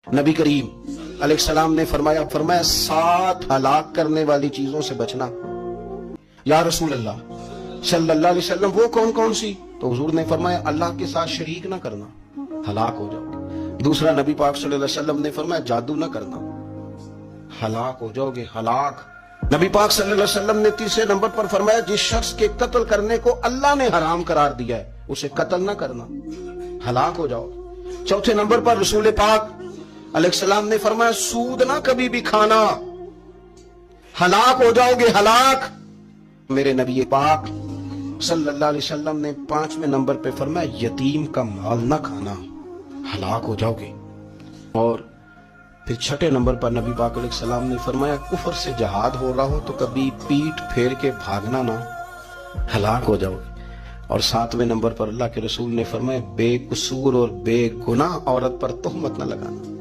نبی کریم علیہ السلام نے فرمایا 7 ہلاک کرنے والی چیزوں سے بچنا۔ یا رسول اللہ صلی اللہ علیہ وسلم وہ کون کون سی؟ تو حضور نے فرمایا اللہ کے ساتھ شریک نہ کرنا، ہلاک ہو جاؤ گے۔ دوسرا نبی پاک صلی اللہ علیہ وسلم نے فرمایا جادو نہ کرنا، ہلاک ہو جاؤ گے، ہلاک۔ نبی پاک صلی اللہ علیہ وسلم نے تیسرے نمبر پر فرمایا جس شخص کے قتل کرنے کو اللہ نے حرام قرار دیا ہے اسے قتل نہ کرنا، ہلاک ہو جاؤ۔ چوتھے نمبر پر رسول پاک علیہ السلام نے فرمایا سود نہ کبھی بھی کھانا، ہلاک ہو جاؤ گے، ہلاک۔ میرے نبی پاک صلی اللہ علیہ وسلم نے 5ویں نمبر پہ فرمایا یتیم کا مال نہ کھانا، ہلاک ہو جاؤ گے۔ اور پھر 6 نمبر پر نبی پاک علیہ السلام نے فرمایا کفر سے جہاد ہو رہا ہو تو کبھی پیٹ پھیر کے بھاگنا نہ، ہلاک ہو جاؤ گے۔ اور 7ویں نمبر پر اللہ کے رسول نے فرمایا بے قصور اور بے گناہ عورت پر تہمت نہ لگانا۔